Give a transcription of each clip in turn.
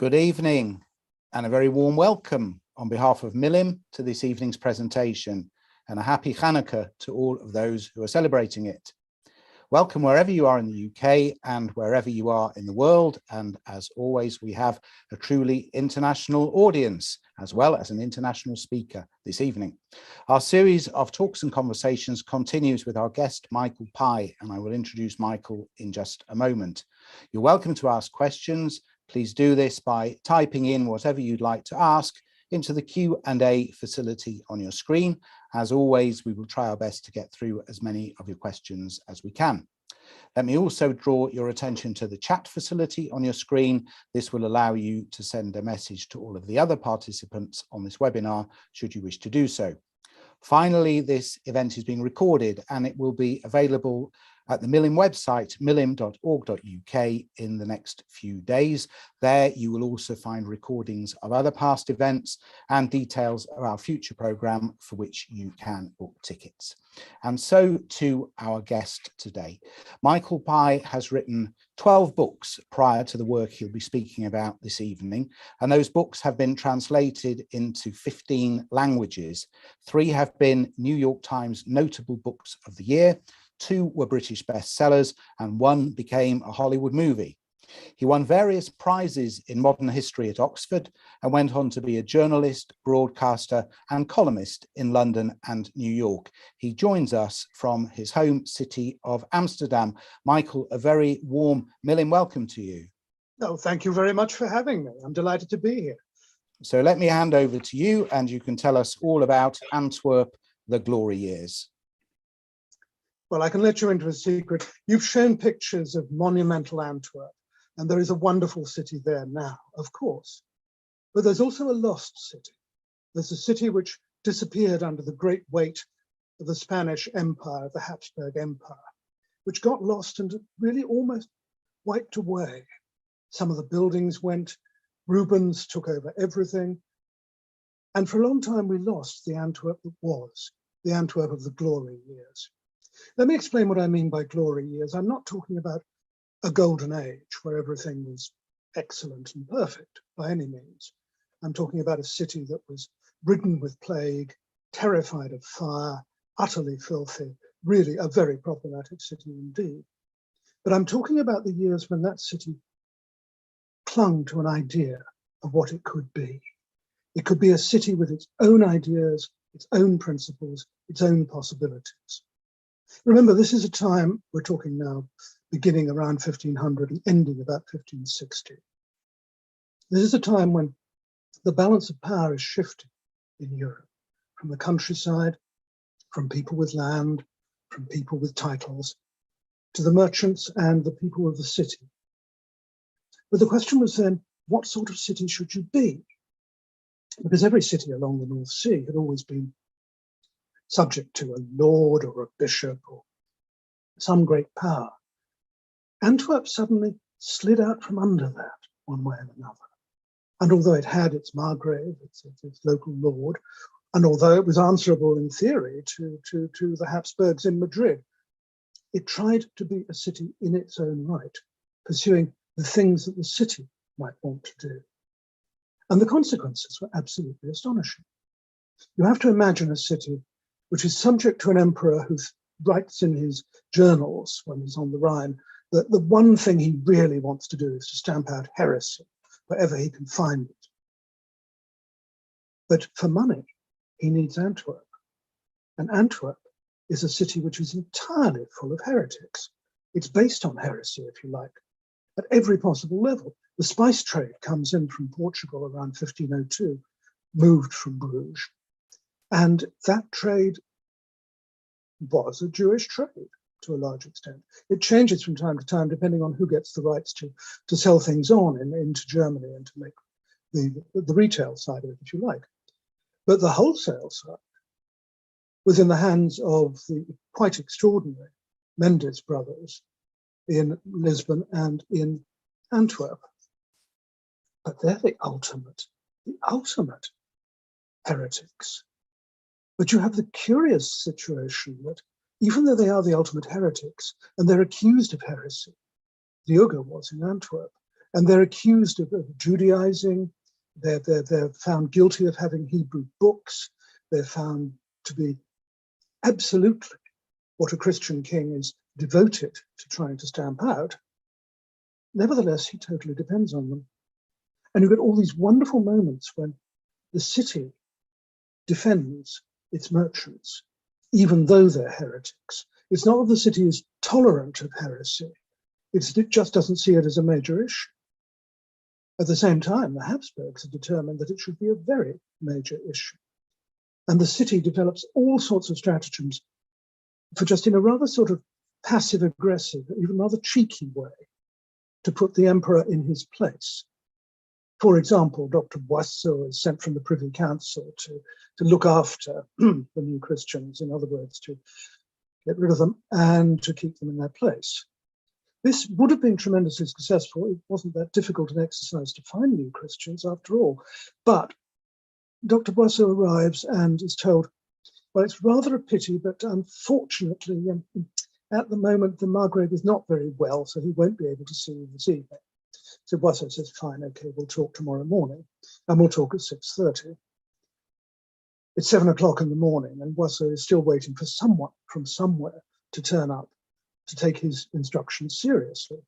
Good evening and a very warm welcome on behalf of Milim to this evening's presentation, and a happy Hanukkah to all of those who are celebrating it. Welcome wherever you are in the UK and wherever you are in the world, and as always we have a truly international audience as well as an international speaker this evening. Our series of talks and conversations continues with our guest Michael Pye, and I will introduce Michael in just a moment. You're welcome to ask questions. Please do this by typing in whatever you'd like to ask into the Q&A facility on your screen. As always, we will try our best to get through as many of your questions as we can. Let me also draw your attention to the chat facility on your screen. This will allow you to send a message to all of the other participants on this webinar, should you wish to do so. Finally, this event is being recorded and it will be available at the Milim website, milim.org.uk, in the next few days. There you will also find recordings of other past events and details of our future programme for which you can book tickets. And so to our guest today. Michael Pye has written 12 books prior to the work he'll be speaking about this evening, and those books have been translated into 15 languages. 3 have been New York Times Notable Books of the Year, 2 were British bestsellers, and 1 became a Hollywood movie. He won various prizes in modern history at Oxford and went on to be a journalist, broadcaster and columnist in London and New York. He joins us from his home city of Amsterdam. Michael, a very warm Milim welcome to you. Oh, thank you very much for having me. I'm delighted to be here. So let me hand over to you and you can tell us all about Antwerp, the glory years. Well, I can let you into a secret. You've shown pictures of monumental Antwerp, and there is a wonderful city there now, of course. But there's also a lost city. There's a city which disappeared under the great weight of the Spanish Empire, the Habsburg Empire, which got lost and really almost wiped away. Some of the buildings went, Rubens took over everything. And for a long time, we lost the Antwerp that was, the Antwerp of the glory years. Let me explain what I mean by glory years. I'm not talking about a golden age where everything was excellent and perfect by any means. I'm talking about a city that was ridden with plague, terrified of fire, utterly filthy, really a very problematic city indeed. But I'm talking about the years when that city clung to an idea of what it could be. It could be a city with its own ideas, its own principles, its own possibilities. Remember, this is a time, we're talking now, beginning around 1500 and ending about 1560. This is a time when the balance of power is shifting in Europe, from the countryside, from people with land, from people with titles, to the merchants and the people of the city. But the question was then, what sort of city should you be? Because every city along the North Sea had always been subject to a lord or a bishop or some great power. Antwerp suddenly slid out from under that one way and another. And although it had its margrave, its local lord, and although it was answerable in theory to the Habsburgs in Madrid, it tried to be a city in its own right, pursuing the things that the city might want to do. And the consequences were absolutely astonishing. You have to imagine a city which is subject to an emperor who writes in his journals when he's on the Rhine that the one thing he really wants to do is to stamp out heresy wherever he can find it. But for money, he needs Antwerp. And Antwerp is a city which is entirely full of heretics. It's based on heresy, if you like, at every possible level. The spice trade comes in from Portugal around 1502, moved from Bruges. And that trade was a Jewish trade to a large extent. It changes from time to time depending on who gets the rights to sell things on into Germany and to make the retail side of it, if you like. But the wholesale side was in the hands of the quite extraordinary Mendes brothers in Lisbon and in Antwerp. But they're the ultimate heretics. But you have the curious situation that even though they are the ultimate heretics and they're accused of heresy, Diogo was in Antwerp, And they're accused of Judaizing. They're found guilty of having Hebrew books. They're found to be absolutely what a Christian king is devoted to trying to stamp out. Nevertheless, he totally depends on them. And you get all these wonderful moments when the city defends its merchants, even though they're heretics. It's not that the city is tolerant of heresy. It just doesn't see it as a major issue. At the same time, the Habsburgs are determined that it should be a very major issue. And the city develops all sorts of stratagems for just in a rather sort of passive-aggressive, even rather cheeky way, to put the emperor in his place. For example, Dr. Boisseau is sent from the Privy Council to look after the new Christians, in other words, to get rid of them and to keep them in their place. This would have been tremendously successful. It wasn't that difficult an exercise to find new Christians after all. But Dr. Boisseau arrives and is told, well, it's rather a pity, but unfortunately, at the moment, the Margrave is not very well, so he won't be able to see you this evening. So Boisseau says, fine, okay, we'll talk tomorrow morning, and we'll talk at 6:30. It's 7 o'clock in the morning, and Boisseau is still waiting for someone from somewhere to turn up to take his instructions seriously.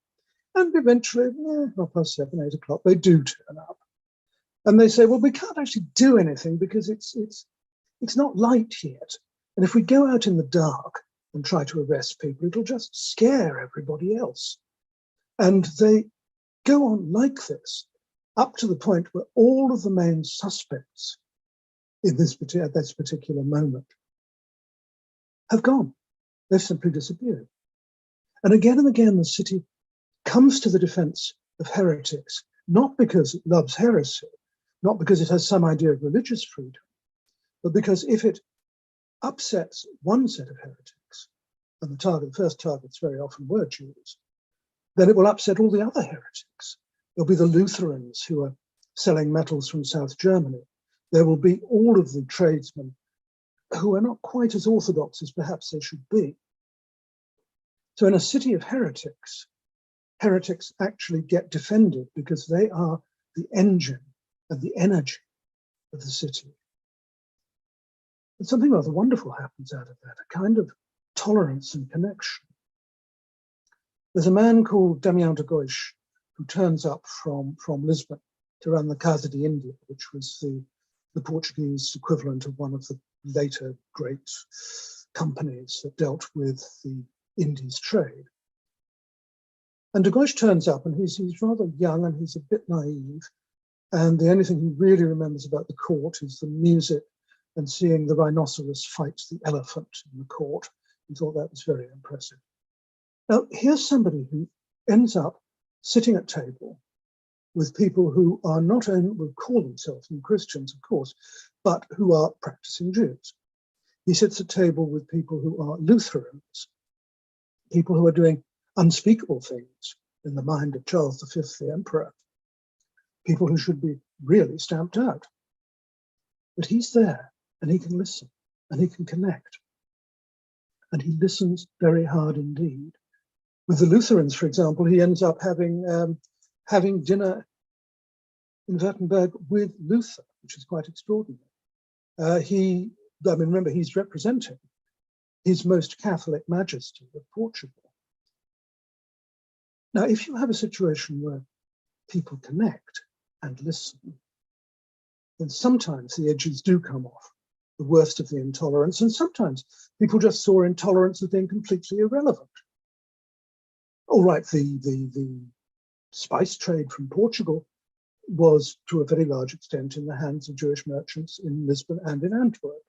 And eventually, 7:30, 8 o'clock, they do turn up. And they say, well, we can't actually do anything because it's not light yet. And if we go out in the dark and try to arrest people, it'll just scare everybody else. And they go on like this up to the point where all of the main suspects at this particular moment have gone. They've simply disappeared. And again, the city comes to the defense of heretics, not because it loves heresy, not because it has some idea of religious freedom, but because if it upsets one set of heretics, and the first targets very often were Jews, then it will upset all the other heretics. There'll be the Lutherans who are selling metals from South Germany. There will be all of the tradesmen who are not quite as orthodox as perhaps they should be. So in a city of heretics, heretics actually get defended because they are the engine and the energy of the city. And something rather wonderful happens out of that, a kind of tolerance and connection. There's a man called Damião de Goix who turns up from Lisbon to run the Casa de India, which was the Portuguese equivalent of one of the later great companies that dealt with the Indies trade. And de Goix turns up, and he's rather young and he's a bit naive. And the only thing he really remembers about the court is the music and seeing the rhinoceros fight the elephant in the court. He thought that was very impressive. Now, here's somebody who ends up sitting at table with people who are not only will call themselves new Christians, of course, but who are practicing Jews. He sits at table with people who are Lutherans, people who are doing unspeakable things in the mind of Charles V, the emperor, people who should be really stamped out. But he's there and he can listen and he can connect. And he listens very hard indeed. With the Lutherans, for example, he ends up having dinner in Württemberg with Luther, which is quite extraordinary. Remember, he's representing His Most Catholic Majesty of Portugal. Now, if you have a situation where people connect and listen, then sometimes the edges do come off, the worst of the intolerance, and sometimes people just saw intolerance as being completely irrelevant. All right, the spice trade from Portugal was to a very large extent in the hands of Jewish merchants in Lisbon and in Antwerp.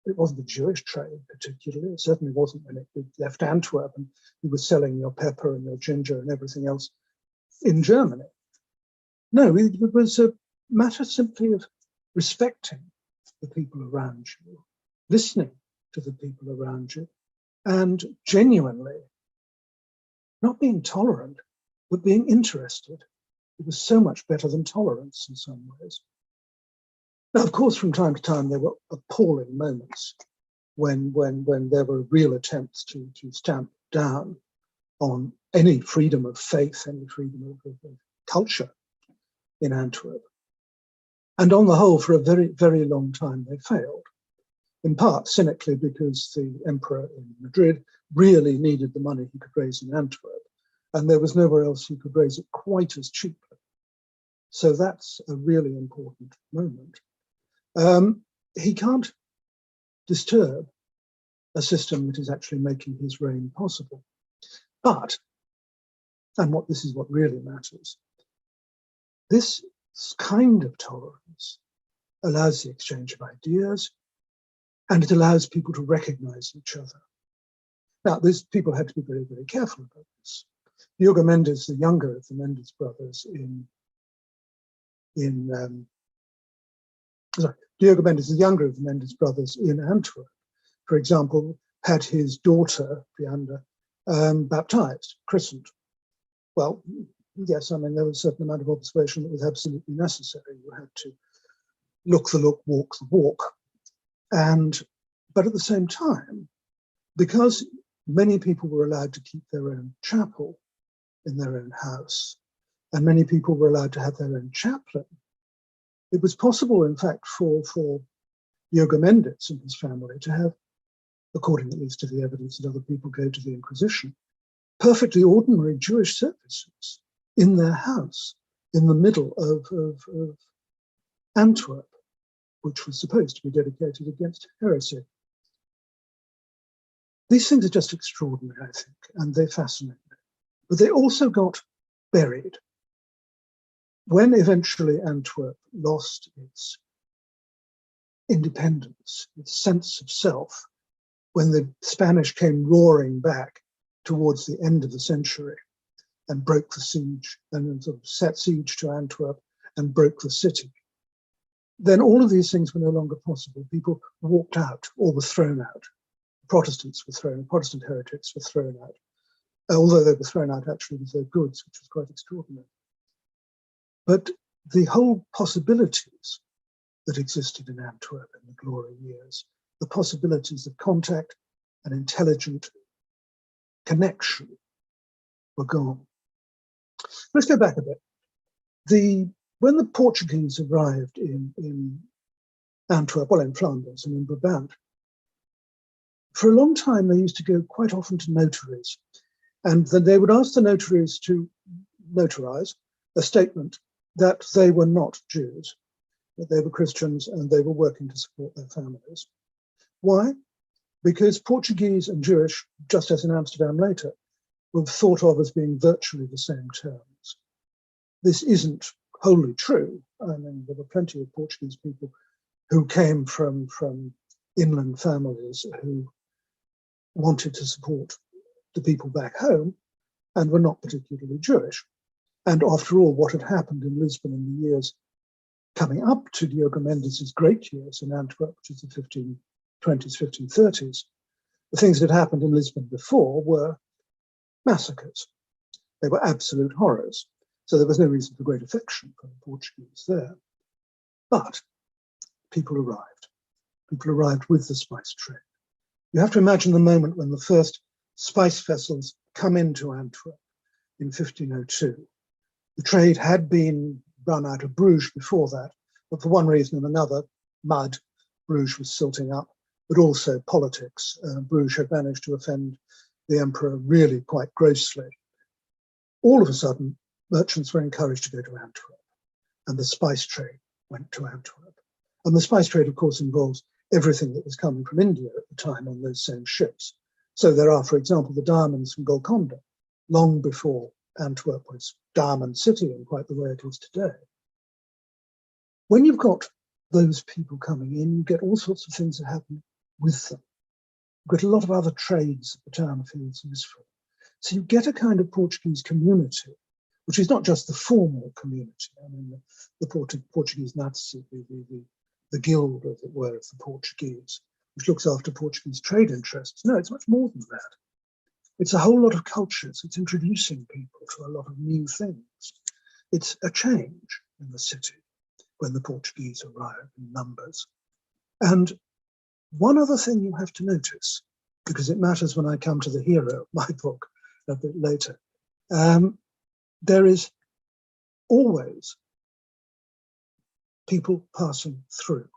It wasn't the Jewish trade particularly. It certainly wasn't when it left Antwerp and you were selling your pepper and your ginger and everything else in Germany. No, it was a matter simply of respecting the people around you, listening to the people around you, and genuinely not being tolerant, but being interested. It was so much better than tolerance in some ways. Now, of course, from time to time, there were appalling moments when there were real attempts to stamp down on any freedom of faith, any freedom of culture in Antwerp. And on the whole, for a very, very long time, they failed, in part cynically because the emperor in Madrid really needed the money he could raise in Antwerp, and there was nowhere else he could raise it quite as cheaply. So that's a really important moment. He can't disturb a system that is actually making his reign possible. But, and this is what really matters, this kind of tolerance allows the exchange of ideas, and it allows people to recognize each other. Now, these people had to be very, very careful about this. Diogo Mendes, the younger of the Mendes brothers Diogo Mendes, the younger of the Mendes brothers in Antwerp, for example, had his daughter, Brianda, baptized, christened. Well, yes, I mean, there was a certain amount of observation that was absolutely necessary. You had to look the look, walk the walk. But at the same time, because many people were allowed to keep their own chapel in their own house, and many people were allowed to have their own chaplain, it was possible, in fact, for Diogo Mendes and his family to have, according at least to the evidence that other people gave to the Inquisition, perfectly ordinary Jewish services in their house in the middle of Antwerp, which was supposed to be dedicated against heresy. These things are just extraordinary, I think, and they fascinate me. But they also got buried. When eventually Antwerp lost its independence, its sense of self, when the Spanish came roaring back towards the end of the century and broke the siege and sort of set siege to Antwerp and broke the city, then all of these things were no longer possible. People walked out or were thrown out. Protestants were thrown, Protestant heretics were thrown out, although they were thrown out actually with their goods, which was quite extraordinary. But the whole possibilities that existed in Antwerp in the glory years, the possibilities of contact and intelligent connection were gone. Let's go back a bit. When the Portuguese arrived in Antwerp, well, in Flanders and in Brabant, for a long time they used to go quite often to notaries, and then they would ask the notaries to notarize a statement that they were not Jews, that they were Christians and they were working to support their families. Why? Because Portuguese and Jewish, just as in Amsterdam later, were thought of as being virtually the same terms. This isn't wholly true. I mean, there were plenty of Portuguese people who came from inland families who wanted to support the people back home and were not particularly Jewish. And after all, what had happened in Lisbon in the years coming up to Diogo Mendes' great years in Antwerp, which is the 1520s, 1530s, the things that had happened in Lisbon before were massacres. They were absolute horrors. So there was no reason for great affection for the Portuguese there. But people arrived. People arrived with the spice trade. You have to imagine the moment when the first spice vessels come into Antwerp in 1502. The trade had been run out of Bruges before that, but for one reason and another, mud, Bruges was silting up, but also politics. Bruges had managed to offend the emperor really quite grossly. All of a sudden, merchants were encouraged to go to Antwerp, and the spice trade went to Antwerp. And the spice trade, of course, involves everything that was coming from India at the time on those same ships. So there are, for example, the diamonds from Golconda, long before Antwerp was Diamond City in quite the way it is today. When you've got those people coming in, you get all sorts of things that happen with them. You've got a lot of other trades that the town feels useful. So you get a kind of Portuguese community, which is not just the formal community. I mean, the Portuguese Nazi, the guild, as it were, of the Portuguese, which looks after Portuguese trade interests. No, it's much more than that. It's a whole lot of cultures. It's introducing people to a lot of new things. It's a change in the city when the Portuguese arrive in numbers. And one other thing you have to notice, because it matters when I come to the hero of my book a bit later, there is always people passing through.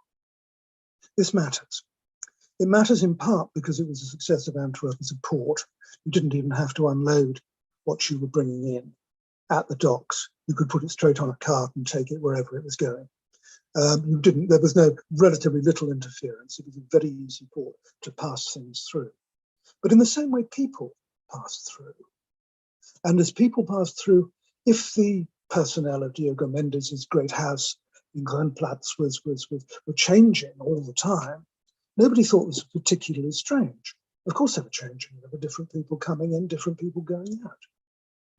This matters. It matters in part because it was a success of Antwerp as a port. You didn't even have to unload what you were bringing in at the docks. You could put it straight on a cart and take it wherever it was going. There was relatively little interference. It was a very easy port to pass things through. But in the same way, people passed through. And as people passed through, if the personnel of Diogo Mendes' great house in Groenplatz were changing all the time, nobody thought it was particularly strange. Of course they were changing. There were different people coming in, different people going out.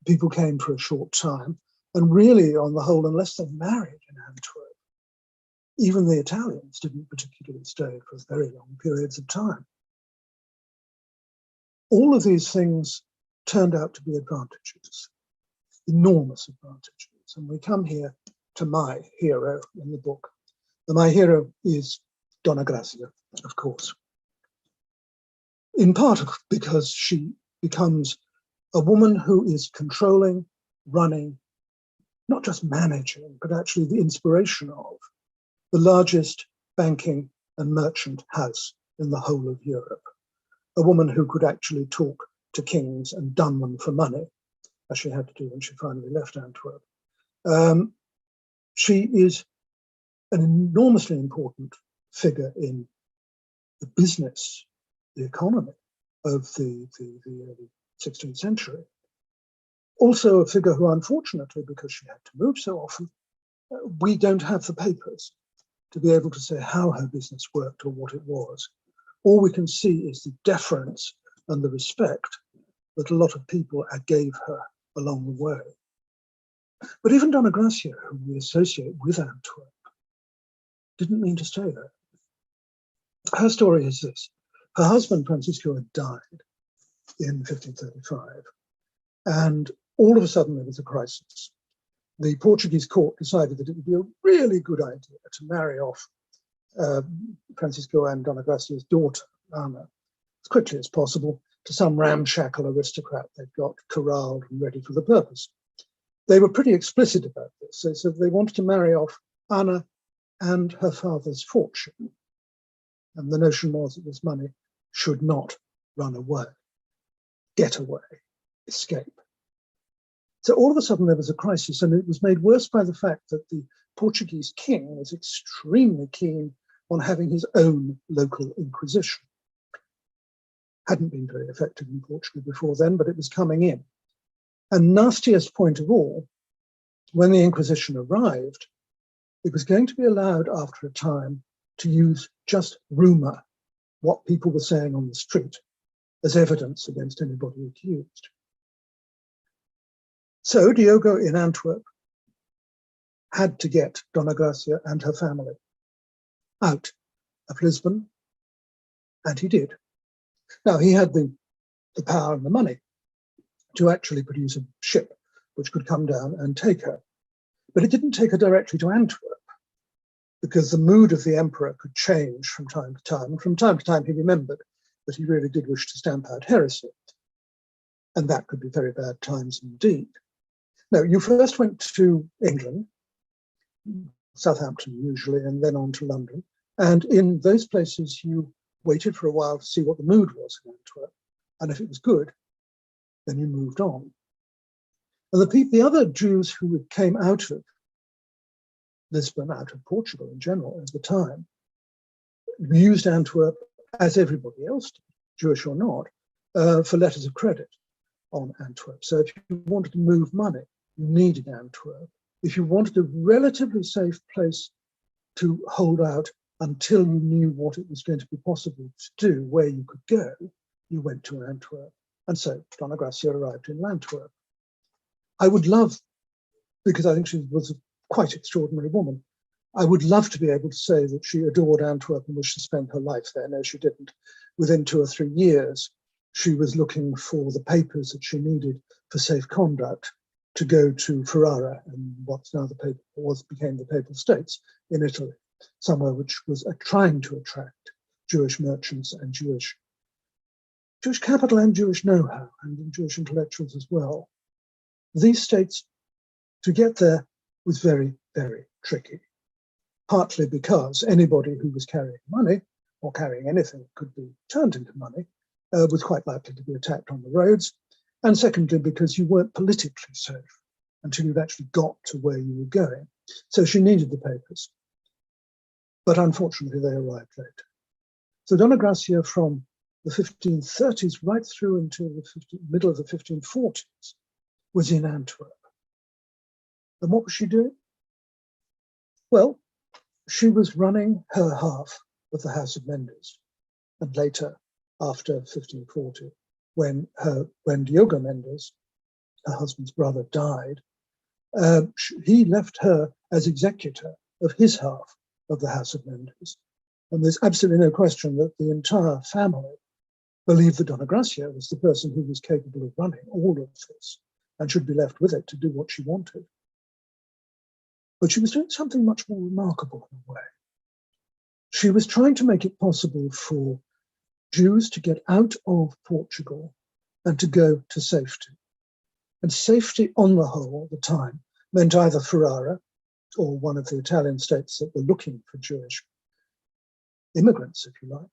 People came for a short time, and really, on the whole, unless they married in Antwerp, even the Italians didn't particularly stay for very long periods of time. All of these things turned out to be advantages, enormous advantages. And we come here to my hero in the book. And my hero is Donna Gracia, of course. In part because she becomes a woman who is controlling, running, not just managing, but actually the inspiration of the largest banking and merchant house in the whole of Europe. A woman who could actually talk to kings and dun them for money, as she had to do when she finally left Antwerp. She is an enormously important figure in the business, the economy of the early 16th century. Also a figure who, unfortunately, because she had to move so often, we don't have the papers to be able to say how her business worked or what it was. All we can see is the deference and the respect that a lot of people gave her along the way. But even Donna Gracia, who we associate with Antwerp, didn't mean to stay there. Her story is this. Her husband, Francisco, had died in 1535, and all of a sudden there was a crisis. The Portuguese court decided that it would be a really good idea to marry off Francisco and Donna Gracia's daughter, Ana, as quickly as possible to some ramshackle aristocrat they'd got corralled and ready for the purpose. They were pretty explicit about this. They said they wanted to marry off Ana and her father's fortune. And the notion was that this money should not run away, get away, escape. So all of a sudden there was a crisis, and it was made worse by the fact that the Portuguese king was extremely keen on having his own local inquisition. Hadn't been very effective in Portugal before then, but it was coming in. And nastiest point of all, when the Inquisition arrived, it was going to be allowed after a time to use just rumour, what people were saying on the street, as evidence against anybody accused. So Diogo in Antwerp had to get Donna Gracia and her family out of Lisbon, and he did. Now, he had the power and the money to actually produce a ship which could come down and take her. But it didn't take her directly to Antwerp, because the mood of the emperor could change from time to time. And from time to time, he remembered that he really did wish to stamp out heresy. And that could be very bad times indeed. No, you first went to England, Southampton usually, and then on to London. And in those places, you waited for a while to see what the mood was in Antwerp. And if it was good, then you moved on. And the other Jews who came out of Lisbon, out of Portugal in general at the time, used Antwerp, as everybody else did, Jewish or not, for letters of credit on Antwerp. So if you wanted to move money, you needed Antwerp. If you wanted a relatively safe place to hold out until you knew what it was going to be possible to do, where you could go, you went to Antwerp. And so Donna Gracia arrived in Antwerp. I would love, because I think she was a quite extraordinary woman, I would love to be able to say that she adored Antwerp and wished to spend her life there. No, she didn't. Within 2 or 3 years, she was looking for the papers that she needed for safe conduct to go to Ferrara, and what's now became the Papal States in Italy, somewhere which was trying to attract Jewish merchants and Jewish capital and Jewish know-how, and Jewish intellectuals as well. These states, to get there, was very, very tricky, partly because anybody who was carrying money or carrying anything that could be turned into money was quite likely to be attacked on the roads. And secondly, because you weren't politically safe until you'd actually got to where you were going. So she needed the papers. But unfortunately, they arrived late. So Dona Gracia, from the 1530s right through until the middle of the 1540s, was in Antwerp. And what was she doing? Well, she was running her half of the House of Mendes. And later, after 1540, when Diogo Mendes, her husband's brother, died, he left her as executor of his half of the House of Mendes. And there's absolutely no question that the entire family believed that Dona Gracia was the person who was capable of running all of this and should be left with it to do what she wanted. But she was doing something much more remarkable in a way. She was trying to make it possible for Jews to get out of Portugal and to go to safety. And safety, on the whole, at the time, meant either Ferrara or one of the Italian states that were looking for Jewish immigrants, if you like,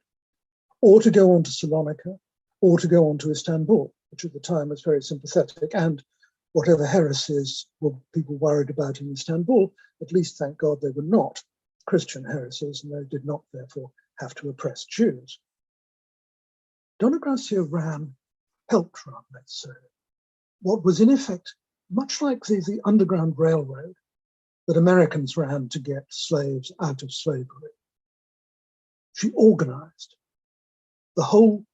or to go on to Salonika, or to go on to Istanbul, which at the time was very sympathetic. And whatever heresies were people worried about in Istanbul, at least, thank God, they were not Christian heresies, and they did not, therefore, have to oppress Jews. Dona Gracia helped run, let's say, what was in effect much like the Underground Railroad that Americans ran to get slaves out of slavery. She organized the whole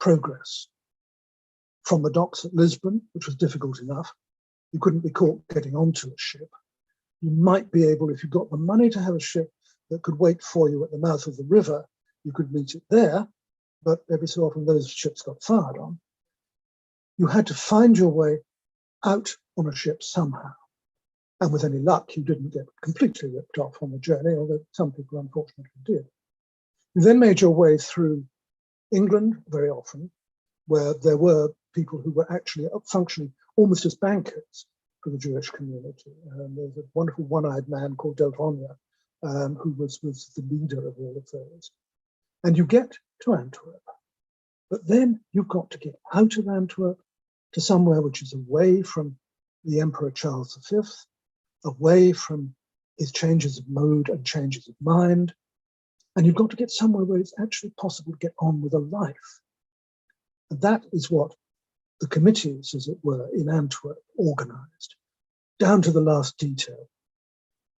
progress from the docks at Lisbon, which was difficult enough. You couldn't be caught getting onto a ship. You might be able, if you got the money to have a ship that could wait for you at the mouth of the river, you could meet it there, but every so often those ships got fired on. You had to find your way out on a ship somehow. And with any luck, you didn't get completely ripped off on the journey, although some people unfortunately did. You then made your way through England very often, where there were people who were actually functioning almost as bankers for the Jewish community. There's a wonderful one-eyed man called Del Ronja, who was the leader of all of those. And you get to Antwerp, but then you've got to get out of Antwerp to somewhere which is away from the Emperor Charles V, away from his changes of mode and changes of mind. And you've got to get somewhere where it's actually possible to get on with a life. And that is what the committees, as it were, in Antwerp organized, down to the last detail.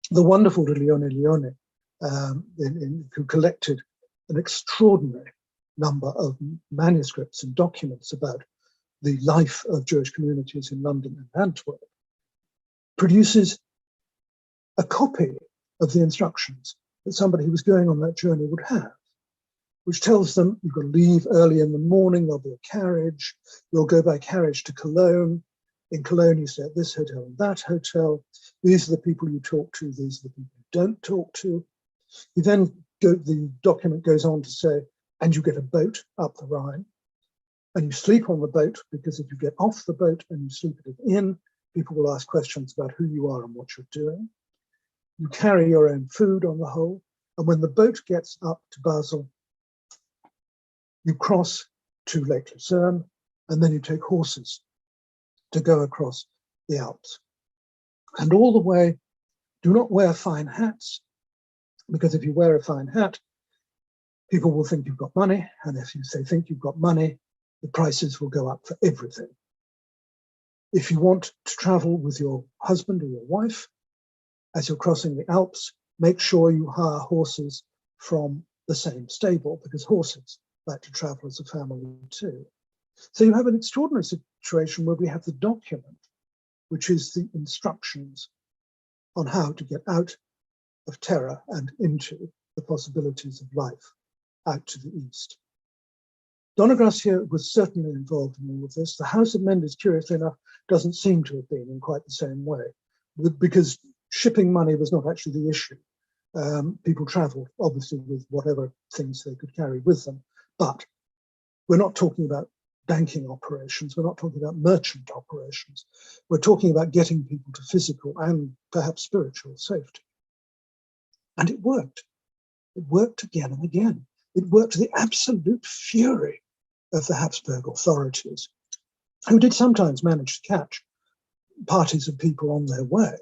The wonderful Leone, who collected an extraordinary number of manuscripts and documents about the life of Jewish communities in London and Antwerp, produces a copy of the instructions that somebody who was going on that journey would have, which tells them you've got to leave early in the morning, there'll be a carriage, you'll go by carriage to Cologne. In Cologne, you stay at this hotel and that hotel. These are the people you talk to, these are the people you don't talk to. You then the document goes on to say, and you get a boat up the Rhine, and you sleep on the boat, because if you get off the boat and you sleep at an inn, people will ask questions about who you are and what you're doing. You carry your own food on the whole, and when the boat gets up to Basel, you cross to Lake Lucerne, and then you take horses to go across the Alps. And all the way, do not wear fine hats, because if you wear a fine hat, people will think you've got money, and if they think you've got money, the prices will go up for everything. If you want to travel with your husband or your wife, as you're crossing the Alps, make sure you hire horses from the same stable, because horses like to travel as a family too. So you have an extraordinary situation where we have the document, which is the instructions on how to get out of terror and into the possibilities of life out to the east. Dona Gracia was certainly involved in all of this. The House of Mendes, curiously enough, doesn't seem to have been in quite the same way, because shipping money was not actually the issue. People traveled, obviously, with whatever things they could carry with them. But we're not talking about banking operations. We're not talking about merchant operations. We're talking about getting people to physical and perhaps spiritual safety. And it worked. It worked again and again. It worked to the absolute fury of the Habsburg authorities, who did sometimes manage to catch parties of people on their way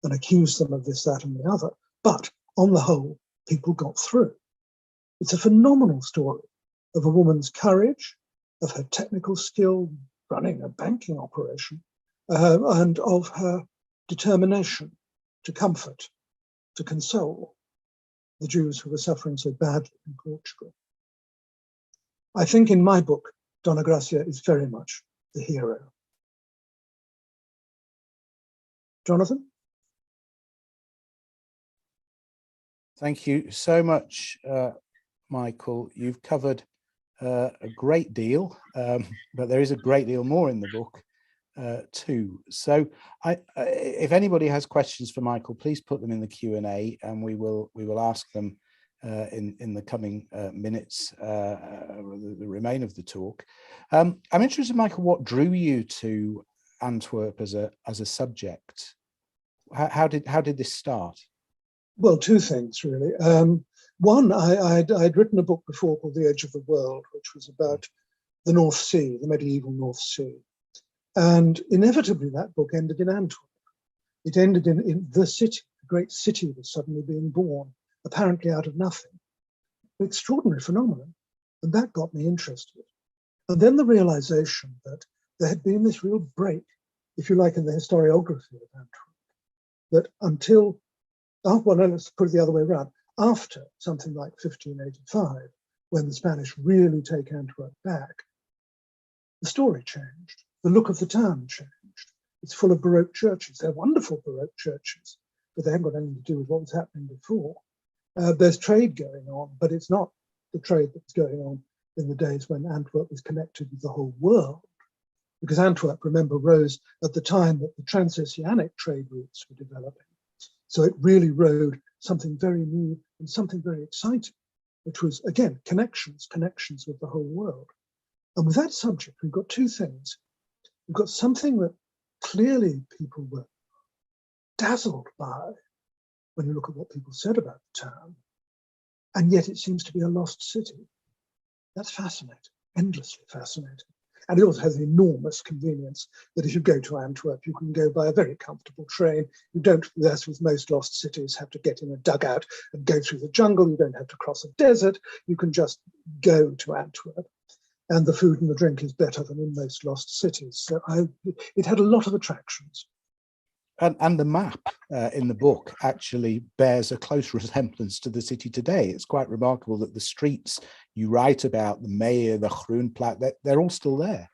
and accuse them of this, that, and the other. But on the whole, people got through. It's a phenomenal story of a woman's courage, of her technical skill running a banking operation, and of her determination to comfort, to console the Jews who were suffering so badly in Portugal. I think in my book, Dona Gracia is very much the hero. Jonathan? Thank you so much, Michael. You've covered a great deal, but there is a great deal more in the book too. So if anybody has questions for Michael, please put them in the Q&A and we will ask them in the coming minutes, the remain of the talk. I'm interested, Michael, what drew you to Antwerp as a subject? How did this start? Well, two things really. One, I'd written a book before called The Edge of the World, which was about the North Sea, the medieval North Sea. And inevitably that book ended in Antwerp. It ended in the city, a great city was suddenly being born, apparently out of nothing. An extraordinary phenomenon. And that got me interested. And then the realization that there had been this real break, if you like, in the historiography of Antwerp, that until, well, no, let's put it the other way around, after something like 1585, when the Spanish really take Antwerp back, the story changed. The look of the town changed. It's full of Baroque churches. They're wonderful Baroque churches, but they haven't got anything to do with what was happening before. There's trade going on, but it's not the trade that was going on in the days when Antwerp was connected with the whole world. Because Antwerp, remember, rose at the time that the transoceanic trade routes were developing. So it really rode something very new and something very exciting, which was, again, connections with the whole world. And with that subject, we've got two things. We've got something that clearly people were dazzled by when you look at what people said about the town, and yet it seems to be a lost city. That's fascinating, endlessly fascinating. And it also has the enormous convenience that if you go to Antwerp, you can go by a very comfortable train. You don't, as with most lost cities, have to get in a dugout and go through the jungle. You don't have to cross a desert. You can just go to Antwerp. And the food and the drink is better than in most lost cities. So it had a lot of attractions. And the map in the book actually bears a close resemblance to the city today. It's quite remarkable that the streets you write about, the Mayor, the Groenplaat, they're all still there.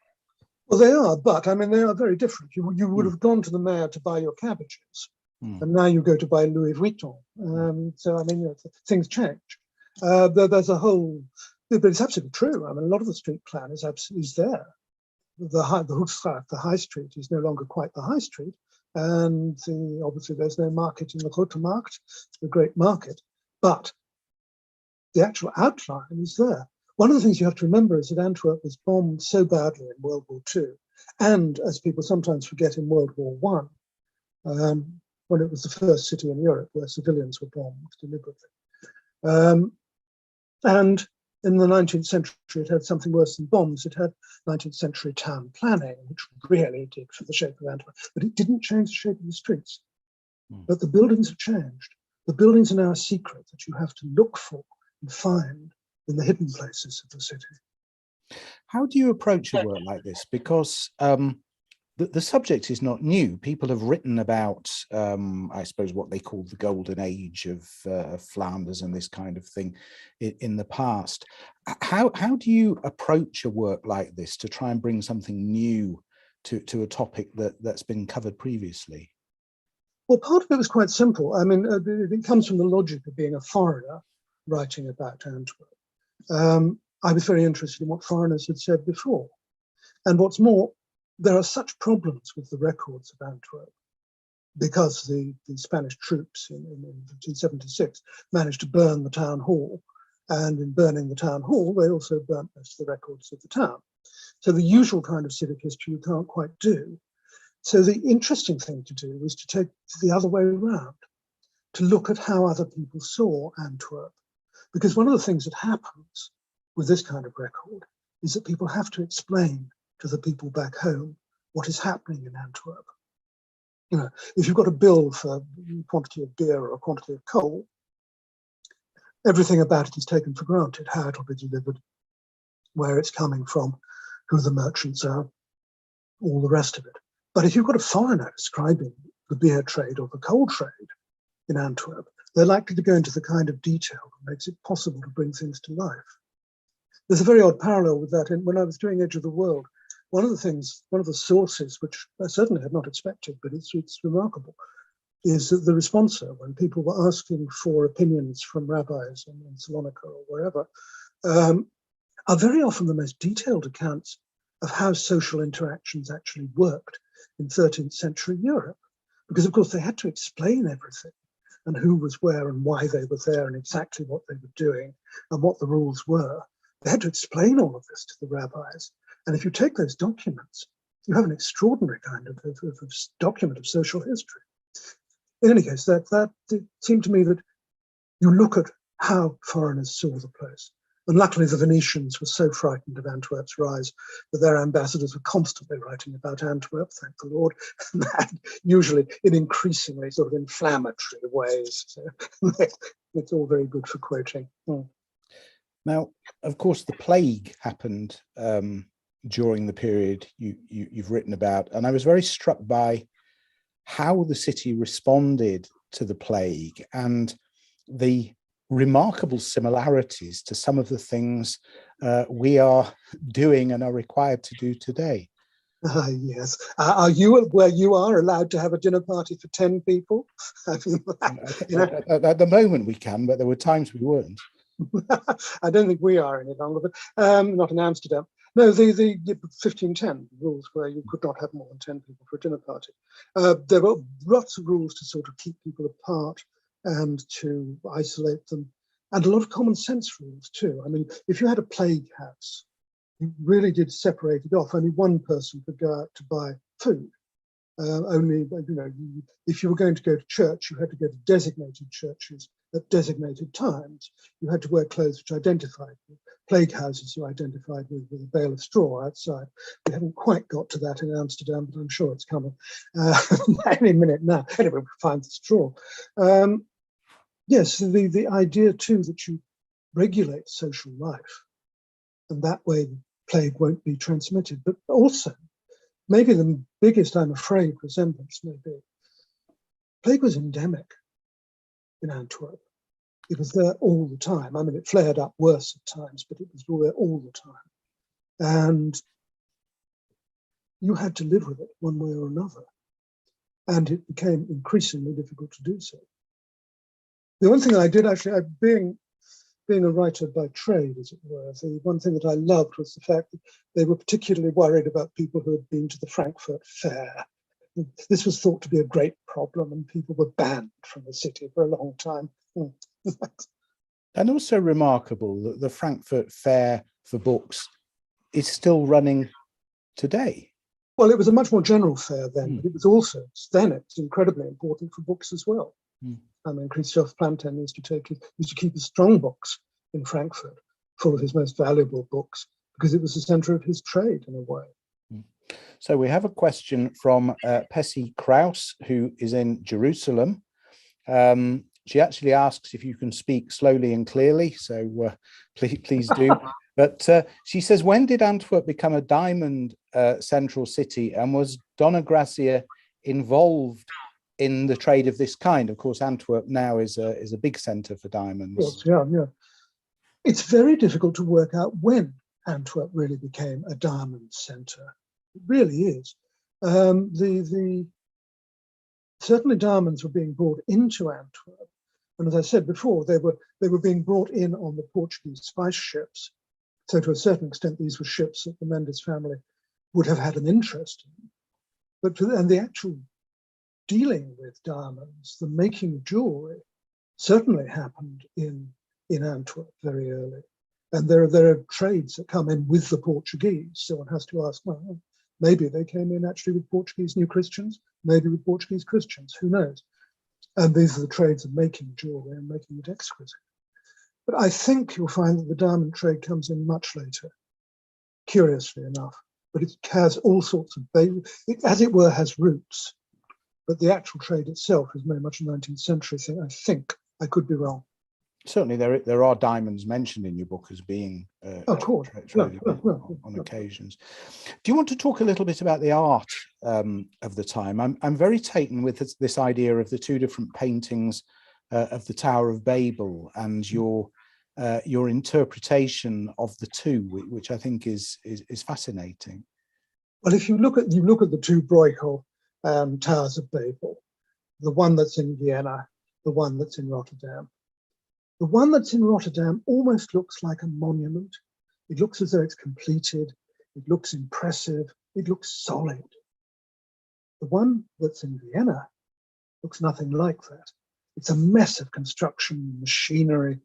Well, they are, but I mean, they are very different. You would have gone to the Mayor to buy your cabbages, and now you go to buy Louis Vuitton. So, I mean, you know, things change. There's a whole, but it's absolutely true. I mean, a lot of the street plan is there. The Hoogstraat, the high street, is no longer quite the high street. And obviously there's no market in the Grote Markt, the great market, but the actual outline is there. One of the things you have to remember is that Antwerp was bombed so badly in World War II, and as people sometimes forget, in World War I, when it was the first city in Europe where civilians were bombed deliberately. And in the 19th century, it had something worse than bombs. It had 19th century town planning, which really did for the shape of Antwerp, but it didn't change the shape of the streets. But the buildings have changed. The buildings are now a secret that you have to look for and find in the hidden places of the city. How do you approach a work like this? Because the subject is not new. People have written about, I suppose, what they call the golden age of Flanders and this kind of thing in the past. How do you approach a work like this to try and bring something new to a topic that's been covered previously? Well, part of it was quite simple. I mean, it comes from the logic of being a foreigner writing about Antwerp. I was very interested in what foreigners had said before. And what's more, there are such problems with the records of Antwerp because the Spanish troops in 1576 managed to burn the town hall And in burning the town hall, they also burnt most of the records of the town. So the usual kind of civic history you can't quite do. So the interesting thing to do was to take the other way around, to look at how other people saw Antwerp. Because one of the things that happens with this kind of record is that people have to explain to the people back home what is happening in Antwerp. You know, if you've got a bill for a quantity of beer or a quantity of coal, everything about it is taken for granted, how it will be delivered, where it's coming from, who the merchants are, all the rest of it. But if you've got a foreigner describing the beer trade or the coal trade in Antwerp, they're likely to go into the kind of detail that makes it possible to bring things to life. There's a very odd parallel with that. When I was doing Edge of the World, one of the sources, which I certainly had not expected, but it's remarkable, is that the responser, when people were asking for opinions from rabbis in Salonika or wherever, are very often the most detailed accounts of how social interactions actually worked in 13th century Europe. Because, of course, they had to explain everything and who was where and why they were there and exactly what they were doing and what the rules were. They had to explain all of this to the rabbis. And if you take those documents, you have an extraordinary kind of document of social history. In any case, that it seemed to me that you look at how foreigners saw the place. And luckily, the Venetians were so frightened of Antwerp's rise that their ambassadors were constantly writing about Antwerp, thank the Lord, and usually in increasingly sort of inflammatory ways. So it's all very good for quoting. Now, of course, the plague happened during the period you've written about, and I was very struck by how the city responded to the plague and the remarkable similarities to some of the things we are doing and are required to do today. Yes. Are you where you are allowed to have a dinner party for 10 people? I mean, you know, at the moment we can, but there were times we weren't. I don't think we are any longer, but not in Amsterdam. No, the 1510 rules where you could not have more than 10 people for a dinner party. There were lots of rules to sort of keep people apart and to isolate them, and a lot of common sense rules too. I mean, if you had a plague house, you really did separate it off. Only one person could go out to buy food. Only, you know, if you were going to go to church, you had to go to designated churches at designated times. You had to wear clothes which identified you. Plague houses you identified with a bale of straw outside. We haven't quite got to that in Amsterdam, but I'm sure it's coming any minute now. Anyway, we'll find the straw. Yes, the idea too that you regulate social life, and that way the plague won't be transmitted. But also, maybe the biggest, I'm afraid, resemblance may be, plague was endemic in Antwerp. It was there all the time. I mean, it flared up worse at times, but it was there all the time. And you had to live with it one way or another. And it became increasingly difficult to do so. The one thing I did actually, being a writer by trade, as it were, the one thing that I loved was the fact that they were particularly worried about people who had been to the Frankfurt Fair. This was thought to be a great problem, and people were banned from the city for a long time. And also remarkable that the Frankfurt Fair for books is still running today. Well, it was a much more general fair then, but it was also, then it was incredibly important for books as well. I mean, Christoph Plantin used to keep a strong box in Frankfurt full of his most valuable books because it was the center of his trade in a way. So we have a question from Pessy Kraus, who is in Jerusalem. She actually asks if you can speak slowly and clearly, so please do. But she says, when did Antwerp become a diamond central city, and was Dona Gracia involved in the trade of this kind? Of course, Antwerp now is a big centre for diamonds. Yeah. It's very difficult to work out when Antwerp really became a diamond centre. It really is. Certainly diamonds were being brought into Antwerp. And as I said before, they were being brought in on the Portuguese spice ships. So to a certain extent, these were ships that the Mendes family would have had an interest in. And the actual dealing with diamonds, the making of jewelry, certainly happened in in Antwerp very early. And there are trades that come in with the Portuguese. So one has to ask, well, maybe they came in actually with Portuguese New Christians, maybe with Portuguese Christians, who knows? And these are the trades of making jewelry and making it exquisite. But I think you'll find that the diamond trade comes in much later, curiously enough. But it has all sorts of, it, as it were, has roots. But the actual trade itself is very much a 19th century thing, I think. I could be wrong. Certainly, there are diamonds mentioned in your book as being traded on occasions. Do you want to talk a little bit about the art of the time? I'm very taken with this idea of the two different paintings of the Tower of Babel and your interpretation of the two, which I think is fascinating. Well, if you look at the two Bruegel Towers of Babel, the one that's in Vienna, the one that's in Rotterdam. The one that's in Rotterdam almost looks like a monument. It looks as though it's completed. It looks impressive. It looks solid. The one that's in Vienna looks nothing like that. It's a mess of construction, machinery.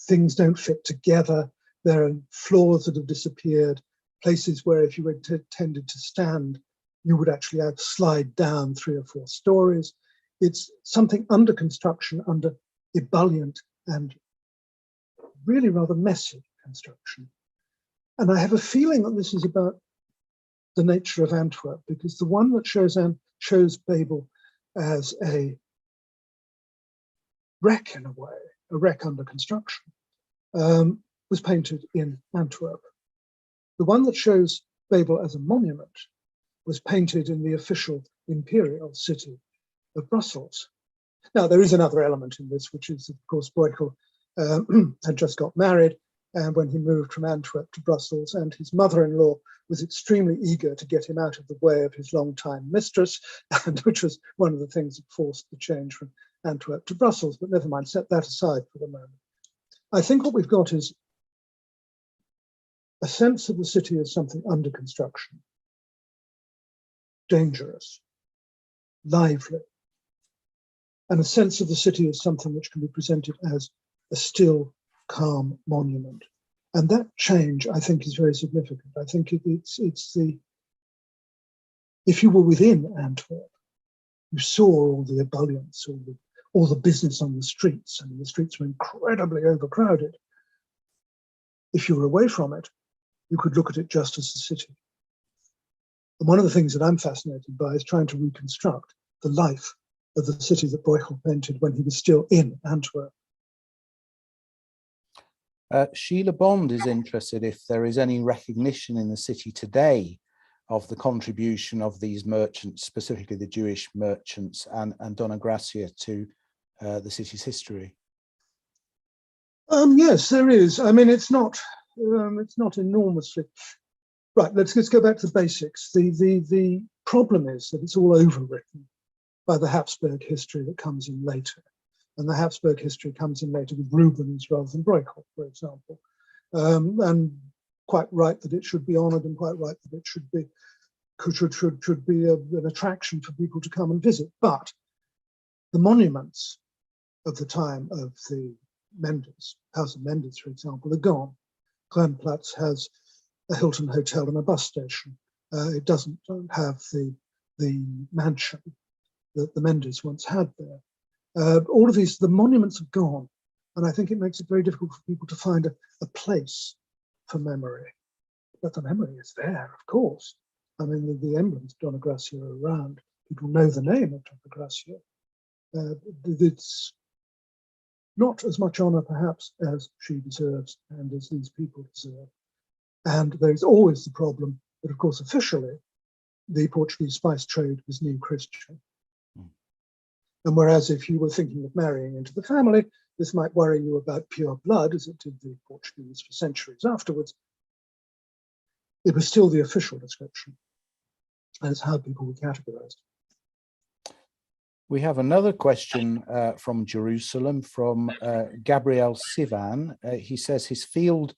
Things don't fit together. There are floors that have disappeared, places where if you were tended to stand, you would actually have slide down 3 or 4 stories. It's something under construction, under ebullient and really rather messy construction. And I have a feeling that this is about the nature of Antwerp, because the one that shows Babel as a wreck in a way, a wreck under construction, was painted in Antwerp. The one that shows Babel as a monument was painted in the official imperial city of Brussels. Now, there is another element in this, which is, of course, Bruegel had just got married, and when he moved from Antwerp to Brussels, and his mother-in-law was extremely eager to get him out of the way of his long-time mistress, and which was one of the things that forced the change from Antwerp to Brussels. But never mind, set that aside for the moment. I think what we've got is a sense of the city as something under construction, dangerous, lively, and a sense of the city as something which can be presented as a still, calm monument. And that change, I think, is very significant. I think it's the, if you were within Antwerp, you saw all the ebullience, all the business on the streets, and the streets were incredibly overcrowded. If you were away from it, you could look at it just as a city. And one of the things that I'm fascinated by is trying to reconstruct the life of the city that Bruegel painted when he was still in Antwerp. Sheila Bond is interested if there is any recognition in the city today of the contribution of these merchants, specifically the Jewish merchants and Donna Gracia, to the city's history. Yes, there is. I mean, it's not enormously. Right, let's go back to the basics. The problem is that it's all overwritten by the Habsburg history that comes in later. And the Habsburg history comes in later with Rubens rather than Bruegel, for example. And quite right that it should be honoured, and quite right that it should be an attraction for people to come and visit. But the monuments of the time of the Mendes, House of Mendes, for example, are gone. Kleinplatz has a Hilton Hotel and a bus station. It doesn't have the mansion that the Mendes once had there. All of the monuments are gone, and I think it makes it very difficult for people to find a place for memory. But the memory is there, of course. I mean, the emblems of Donna Gracia are around. People know the name of Donna Gracia. It's not as much honour, perhaps, as she deserves and as these people deserve. And there's always the problem that, of course, officially, the Portuguese spice trade was new Christian. And whereas if you were thinking of marrying into the family, this might worry you about pure blood, as it did the Portuguese for centuries afterwards, it was still the official description. And it's how people were categorized. We have another question from Jerusalem, from Gabriel Sivan. He says his field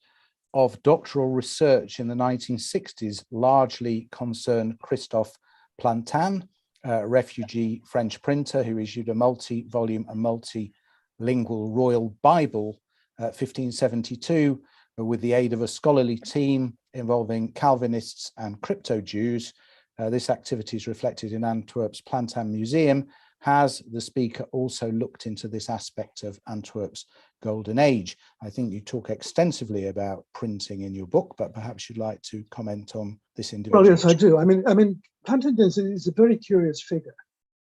of doctoral research in the 1960s largely concerned Christophe Plantin, a refugee French printer who issued a multi-volume and multilingual royal Bible 1572, with the aid of a scholarly team involving Calvinists and crypto-Jews. This activity is reflected in Antwerp's Plantin Museum. Has the speaker also looked into this aspect of Antwerp's golden age? I think you talk extensively about printing in your book, but perhaps you'd like to comment on this individual. Well, yes, I do. I mean, Plantin is a very curious figure.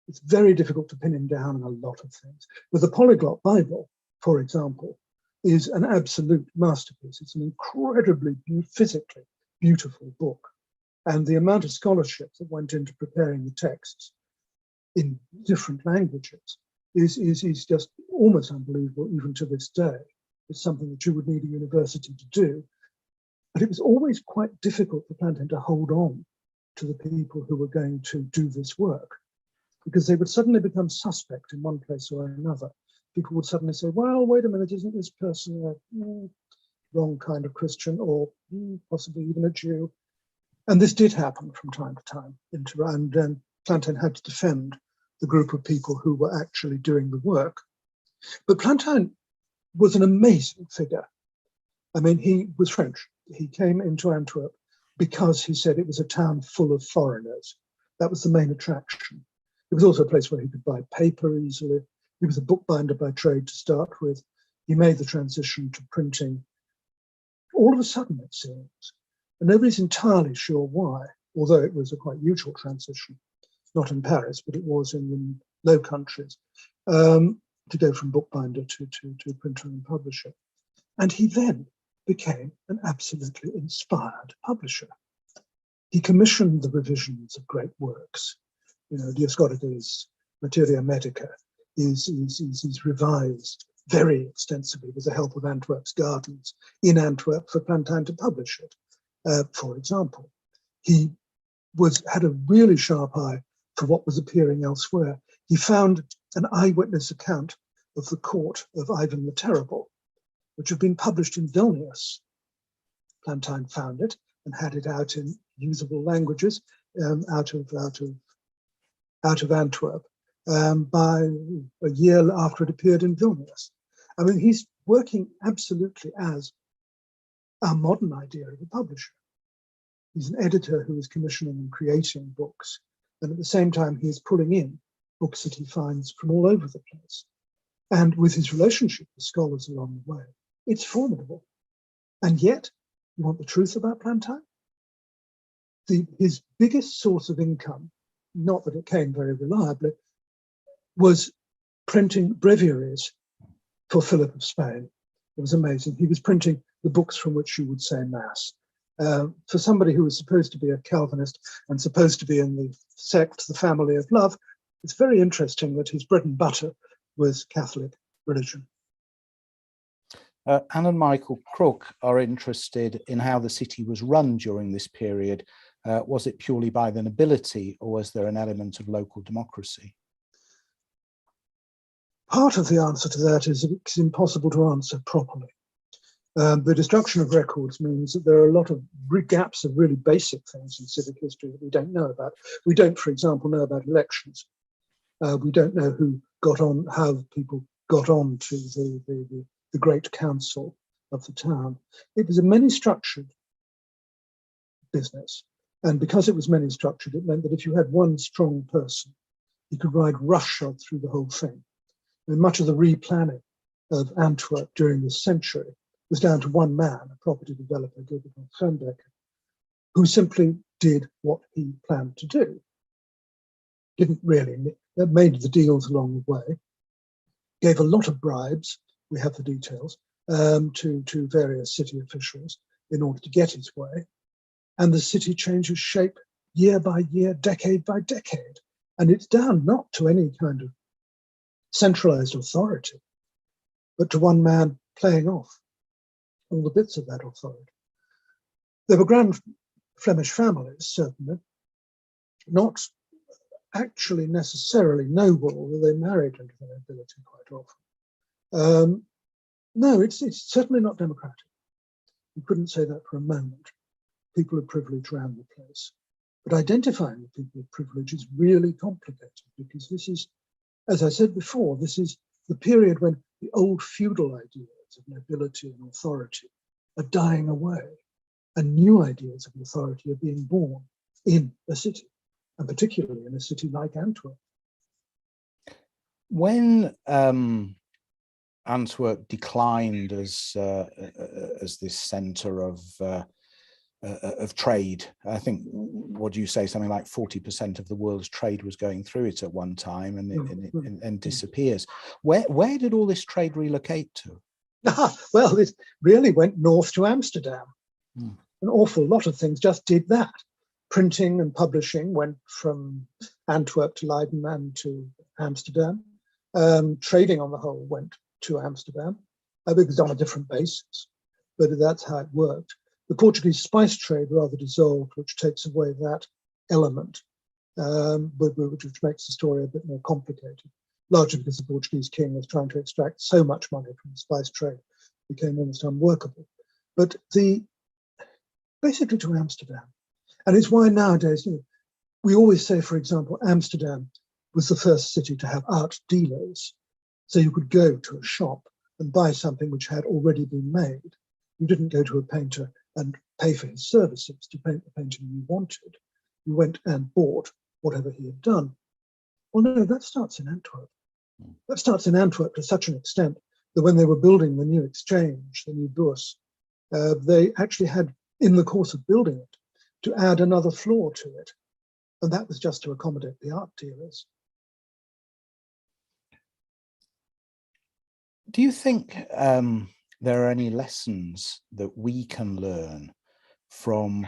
It's very difficult to pin him down on a lot of things. But the Polyglot Bible, for example, is an absolute masterpiece. It's an incredibly physically beautiful book. And the amount of scholarship that went into preparing the texts in different languages is just almost unbelievable, even to this day. It's something that you would need a university to do. But it was always quite difficult for Plantin to hold on to the people who were going to do this work, because they would suddenly become suspect in one place or another. People would suddenly say, well, wait a minute, isn't this person a wrong kind of Christian, or possibly even a Jew? And this did happen from time to time. And Plantin had to defend the group of people who were actually doing the work. But Plantin was an amazing figure. I mean, he was French. He came into Antwerp because he said it was a town full of foreigners. That was the main attraction. It was also a place where he could buy paper easily. He was a bookbinder by trade to start with. He made the transition to printing all of a sudden, it seems. And nobody's entirely sure why, although it was a quite usual transition, not in Paris, but it was in the Low Countries, to go from bookbinder to printer and publisher. And he then became an absolutely inspired publisher. He commissioned the revisions of great works. You know, Dioscorides' Materia Medica is revised very extensively with the help of Antwerp's gardens in Antwerp for Plantin to publish it. For example, he had a really sharp eye for what was appearing elsewhere. He found an eyewitness account of the court of Ivan the Terrible, which had been published in Vilnius. Plantin found it and had it out in usable languages out of Antwerp by a year after it appeared in Vilnius. I mean, he's working absolutely as our modern idea of a publisher. He's an editor who is commissioning and creating books, and at the same time he is pulling in books that he finds from all over the place. And with his relationship with scholars along the way, it's formidable. And yet, you want the truth about Plantin? His biggest source of income, not that it came very reliably, was printing breviaries for Philip of Spain. It was amazing. He was printing the books from which you would say Mass. For somebody who was supposed to be a Calvinist and supposed to be in the sect, the family of love, it's very interesting that his bread and butter was Catholic religion. Anne and Michael Crook are interested in how the city was run during this period. Was it purely by the nobility, or was there an element of local democracy? Part of the answer to that is that it's impossible to answer properly. The destruction of records means that there are a lot of gaps of really basic things in civic history that we don't know about. We don't, for example, know about elections. We don't know who got on, how people got on to the great council of the town. It was a many-structured business. And because it was many-structured, it meant that if you had one strong person, he could ride roughshod through the whole thing. And much of the replanning of Antwerp during this century was down to one man, a property developer, Gilbert von Fernbecker, who simply did what he planned to do. Didn't really, made the deals along the way, gave a lot of bribes, we have the details, to various city officials in order to get his way. And the city changes shape year by year, decade by decade. And it's down not to any kind of centralized authority, but to one man playing off all the bits of that authority. There were grand Flemish families, certainly, not actually necessarily noble, although they married into the nobility quite often. No, it's certainly not democratic. You couldn't say that for a moment. People of privilege ran the place. But identifying the people of privilege is really complicated, because this is, as I said before, this is the period when the old feudal ideas of nobility and authority are dying away, and new ideas of authority are being born in a city, and particularly in a city like Antwerp. When Antwerp declined as this centre of trade, I think, what do you say, something like 40% of the world's trade was going through it at one time, and disappears. Where did all this trade relocate to? Well, it really went north to Amsterdam. An awful lot of things just did that. Printing and publishing went from Antwerp to Leiden and to Amsterdam. Trading on the whole went to Amsterdam. It was on a different basis, but that's how it worked. The Portuguese spice trade rather dissolved, which takes away that element, which makes the story a bit more complicated, largely because the Portuguese king was trying to extract so much money from the spice trade, it became almost unworkable. But basically to Amsterdam. And it's why nowadays, we always say, for example, Amsterdam was the first city to have art dealers. So you could go to a shop and buy something which had already been made. You didn't go to a painter and pay for his services to paint the painting you wanted. You went and bought whatever he had done. Well, no, that starts in Antwerp. That starts in Antwerp to such an extent that when they were building the new exchange, the new Bourse, they actually had, in the course of building it, to add another floor to it. And that was just to accommodate the art dealers. Do you think there are any lessons that we can learn from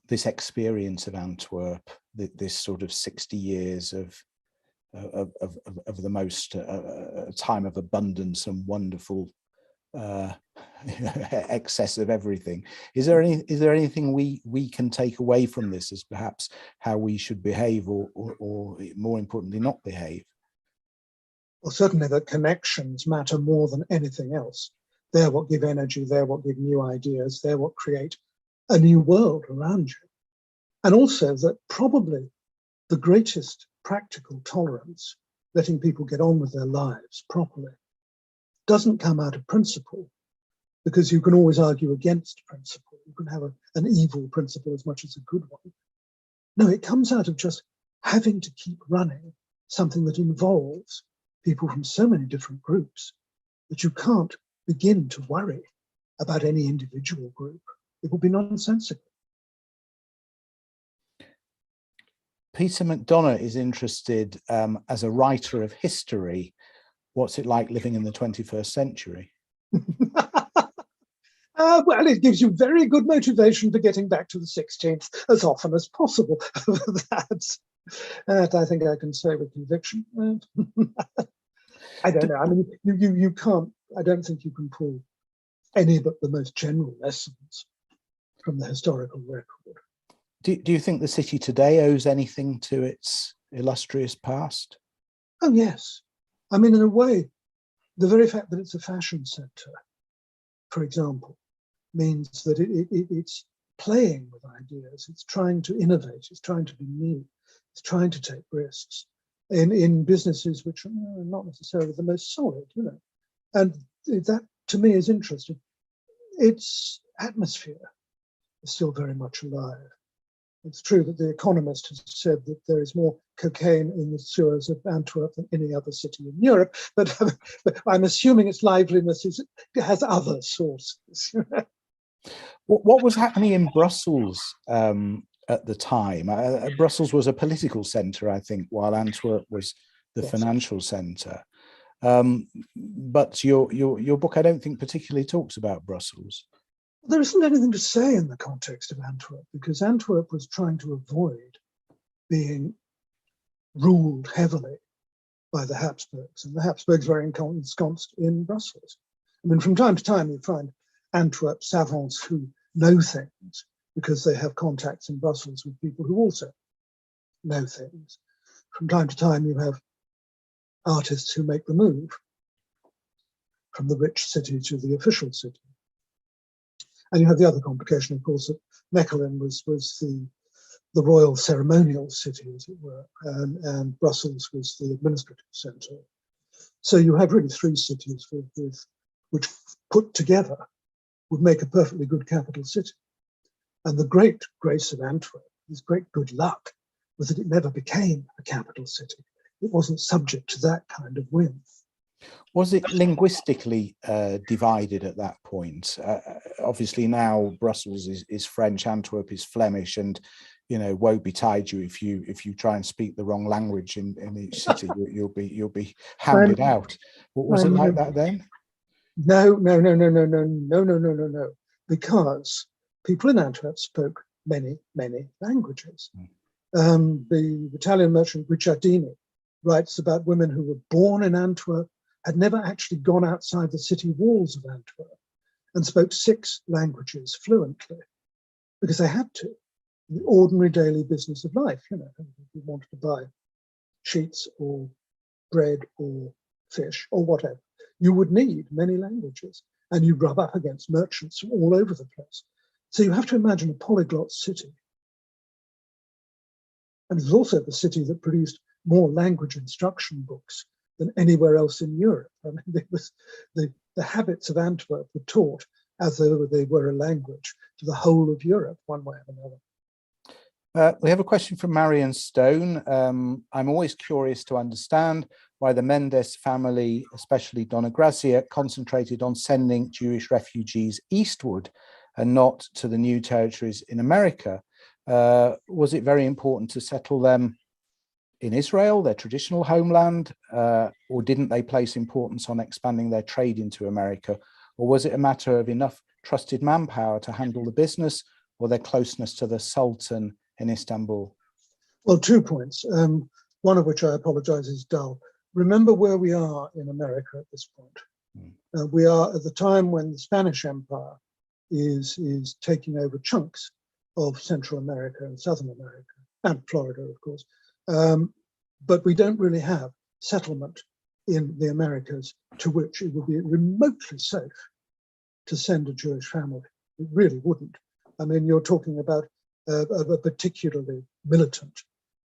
this experience of Antwerp, this sort of 60 years of the most time of abundance and wonderful excess of everything? Is there anything we can take away from this as perhaps how we should behave, or more importantly, not behave? Well, certainly that connections matter more than anything else. They're what give energy, they're what give new ideas, they're what create a new world around you. And also that probably the greatest practical tolerance, letting people get on with their lives properly, doesn't come out of principle, because you can always argue against principle. You can have an evil principle as much as a good one. No, it comes out of just having to keep running something that involves people from so many different groups that you can't begin to worry about any individual group. It would be nonsensical. Peter McDonough is interested, as a writer of history, what's it like living in the 21st century? Well, it gives you very good motivation for getting back to the 16th as often as possible. That I think I can say with conviction. I don't know. I mean, you can't, I don't think you can pull any but the most general lessons from the historical record. Do you think the city today owes anything to its illustrious past? Oh, yes. I mean, in a way, the very fact that it's a fashion centre, for example, means that it's playing with ideas. It's trying to innovate. It's trying to be new. It's trying to take risks in businesses which are not necessarily the most solid, And that, to me, is interesting. Its atmosphere is still very much alive. It's true that The Economist has said that there is more cocaine in the sewers of Antwerp than any other city in Europe, but I'm assuming its liveliness has other sources. What was happening in Brussels at the time? Brussels was a political centre, I think, while Antwerp was the financial centre. But your book, I don't think, particularly talks about Brussels. There isn't anything to say in the context of Antwerp, because Antwerp was trying to avoid being ruled heavily by the Habsburgs, and the Habsburgs were ensconced in Brussels. I mean, from time to time, you find Antwerp savants who know things because they have contacts in Brussels with people who also know things. From time to time, you have artists who make the move from the rich city to the official city. And you have the other complication, of course, that Mechelen was the royal ceremonial city, as it were, and Brussels was the administrative centre. So you had really three cities which put together would make a perfectly good capital city. And the great grace of Antwerp, his great good luck, was that it never became a capital city. It wasn't subject to that kind of whim. Was it linguistically divided at that point? Obviously now Brussels is French, Antwerp is Flemish, and woe betide you if you try and speak the wrong language in each city. You'll be hounded out. Was it like that then? No. Because people in Antwerp spoke many languages. The Italian merchant Guicciardini writes about women who were born in Antwerp, had never actually gone outside the city walls of Antwerp, and spoke 6 languages fluently because they had to. The ordinary daily business of life, if you wanted to buy sheets or bread or fish or whatever, you would need many languages, and you rub up against merchants from all over the place. So you have to imagine a polyglot city. And it was also the city that produced more language instruction books than anywhere else in Europe. I mean, it was the habits of Antwerp were taught as though they were a language to the whole of Europe, one way or another. We have a question from Marion Stone. I'm always curious to understand why the Mendes family, especially Donna Gracia, concentrated on sending Jewish refugees eastward and not to the new territories in America. Was it very important to settle them in Israel, their traditional homeland, or didn't they place importance on expanding their trade into America? Or was it a matter of enough trusted manpower to handle the business, or their closeness to the Sultan in Istanbul? Well, 2 points, one of which I apologize is dull. Remember where we are in America at this point. We are at the time when the Spanish Empire is taking over chunks of Central America and Southern America, and Florida, of course. But we don't really have settlement in the Americas to which it would be remotely safe to send a Jewish family. It really wouldn't. I mean, you're talking about a particularly militant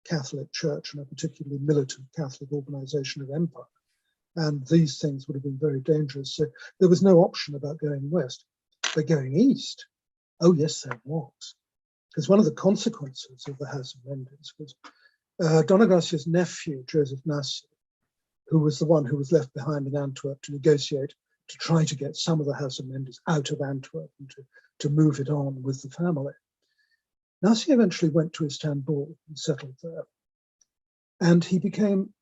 Catholic Church and a particularly militant Catholic organization of empire. And these things would have been very dangerous. So there was no option about going west. But going east, oh yes, there was. Because one of the consequences of the House of Mendes was Donna Gracia's nephew, Joseph Nassi, who was the one who was left behind in Antwerp to negotiate, to try to get some of the House of Mendes out of Antwerp and to move it on with the family. Nassi eventually went to Istanbul and settled there. And he became,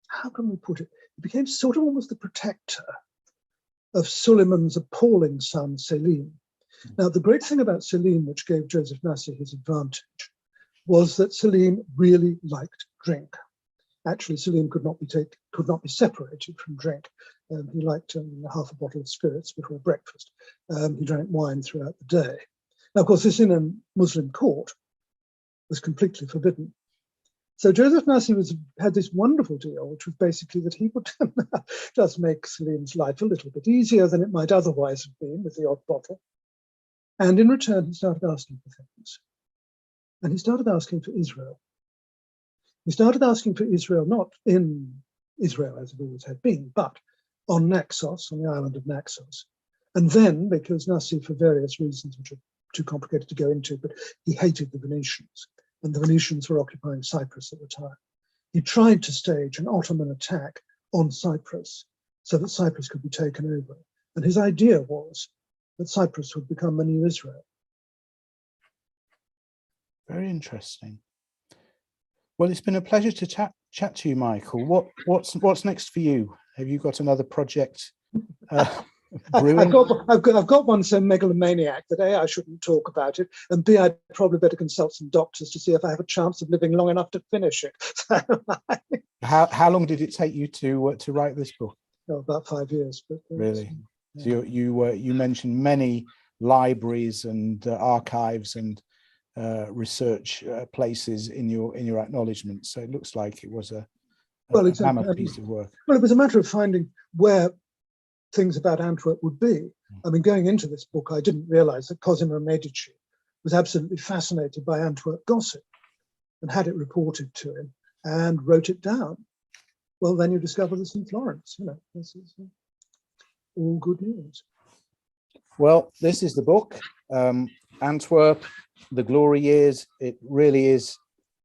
how can we put it? He became sort of almost the protector of Suleiman's appalling son, Selim. Now, the great thing about Selim, which gave Joseph Nassi his advantage, was that Selim really liked drink. Actually, Selim could not be separated from drink. He liked half a bottle of spirits before breakfast. He drank wine throughout the day. Now, of course, this in a Muslim court was completely forbidden. So Joseph Nassi had this wonderful deal, which was basically that he would just make Selim's life a little bit easier than it might otherwise have been with the odd bottle. And in return, he started asking for things. And he started asking for Israel. He started asking for Israel, not in Israel as it always had been, but on Naxos, on the island of Naxos. And then, because Nassi, for various reasons, which are too complicated to go into, but he hated the Venetians, and the Venetians were occupying Cyprus at the time. He tried to stage an Ottoman attack on Cyprus so that Cyprus could be taken over. And his idea was that Cyprus would become the new Israel. Very interesting. Well, it's been a pleasure to chat to you, Michael. What's next for you? Have you got another project brewing? I've got one so megalomaniac that A, I shouldn't talk about it, and B, I'd probably better consult some doctors to see if I have a chance of living long enough to finish it. How long did it take you to write this book? Oh, about 5 years. But really? Yeah. So you mentioned many libraries and archives and research places in your acknowledgement. So it looks like it was a mammoth piece of work. Well, it was a matter of finding where things about Antwerp would be. I mean, going into this book, I didn't realize that Cosimo Medici was absolutely fascinated by Antwerp gossip and had it reported to him and wrote it down. Well, then you discover this in Florence, you know. all good news. Well, this is the book, Antwerp, The Glory Years. It really is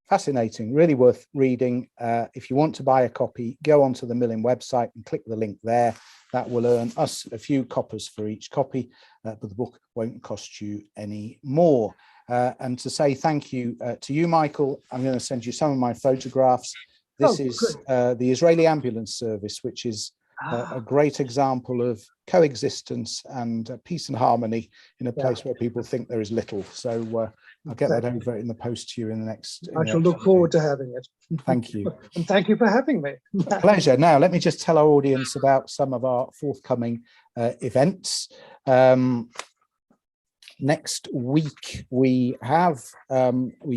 fascinating, really worth reading. If you want to buy a copy, go onto the Millen website and click the link there. That will earn us a few coppers for each copy, but the book won't cost you any more. And to say thank you to you, Michael, I'm going to send you some of my photographs. This is the Israeli Ambulance Service, which is a great example of coexistence and peace and harmony in a place where people think there is little. So I'll get that over in the post to you in the next. I shall look forward to having it. Thank you. And thank you for having me. Pleasure. Now, let me just tell our audience about some of our forthcoming events. Next week, we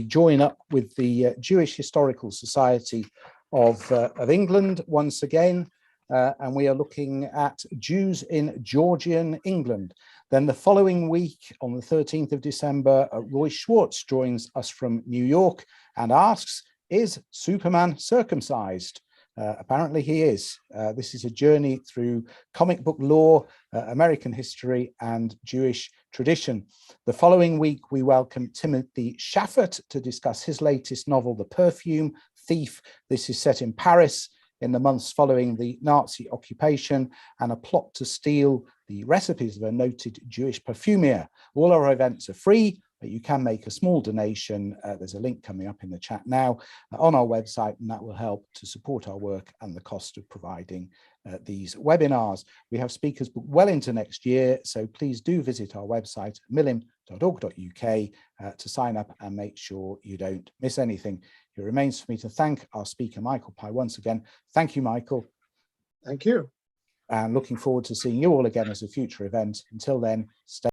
join up with the Jewish Historical Society of England once again. And we are looking at Jews in Georgian England. Then the following week, on the 13th of December, Roy Schwartz joins us from New York and asks, is Superman circumcised? Apparently he is. This is a journey through comic book lore, American history, and Jewish tradition. The following week, we welcome Timothy Shaffert to discuss his latest novel, The Perfume Thief. This is set in Paris in the months following the Nazi occupation and a plot to steal the recipes of a noted Jewish perfumier. All our events are free, but you can make a small donation. There's a link coming up in the chat now on our website, and that will help to support our work and the cost of providing these webinars. We have speakers booked well into next year, so please do visit our website, milim.org.uk, to sign up and make sure you don't miss anything. It remains for me to thank our speaker, Michael Pye, once again. Thank you, Michael. Thank you. And looking forward to seeing you all again as a future event. Until then, stay